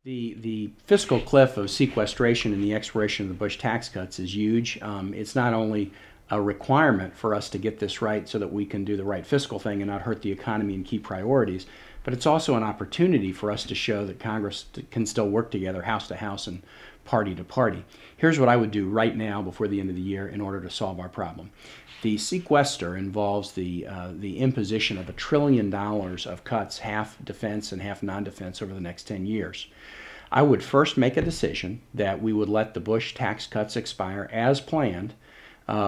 The fiscal cliff of sequestration and the expiration of the Bush tax cuts is huge. It's not only a requirement for us to get this right so that we can do the right fiscal thing and not hurt the economy and keep priorities, but it's also an opportunity for us to show that Congress can still work together, house to house and party to party. Here's what I would do right now before the end of the year in order to solve our problem. The sequester involves the imposition of $1 trillion of cuts, half defense and half non-defense, over the next 10 years. I would first make a decision that we would let the Bush tax cuts expire as planned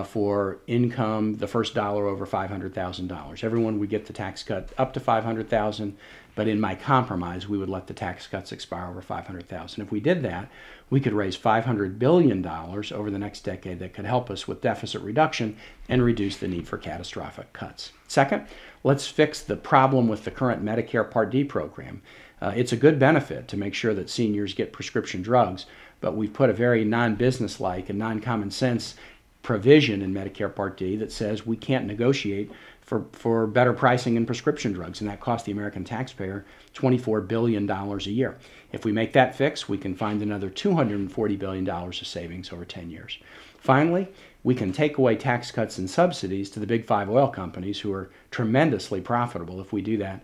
for income, the first dollar over $500,000. Everyone would get the tax cut up to $500,000, but in my compromise, we would let the tax cuts expire over $500,000. If we did that, we could raise $500 billion over the next decade that could help us with deficit reduction and reduce the need for catastrophic cuts. Second, let's fix the problem with the current Medicare Part D program. It's a good benefit to make sure that seniors get prescription drugs, but we've put a very non-business-like and non-common sense provision in Medicare Part D that says we can't negotiate for better pricing in prescription drugs, and that costs the American taxpayer $24 billion a year. If we make that fix, we can find another $240 billion of savings over 10 years. Finally, we can take away tax cuts and subsidies to the big 5 oil companies who are tremendously profitable. If we do that,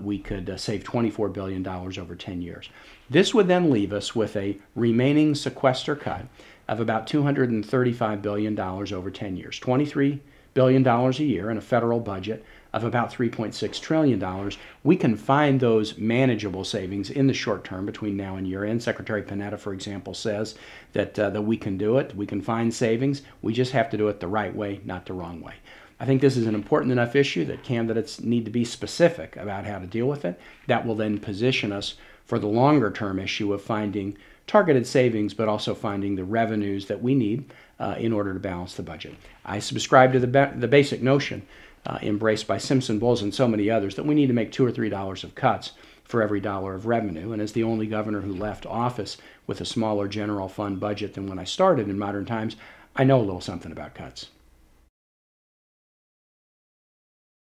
we could save $24 billion over 10 years. This would then leave us with a remaining sequester cut of about $235 billion over 10 years, $23 billion a year in a federal budget of about $3.6 trillion. We can find those manageable savings in the short term between now and year end. Secretary Panetta, for example, says that we can do it. We can find savings. We just have to do it the right way, not the wrong way. I think this is an important enough issue that candidates need to be specific about how to deal with it. That will then position us for the longer term issue of finding targeted savings, but also finding the revenues that we need in order to balance the budget. I subscribe to the basic notion embraced by Simpson, Bowles, and so many others that we need to make $2 or $3 of cuts for every dollar of revenue. And as the only governor who left office with a smaller general fund budget than when I started in modern times, I know a little something about cuts.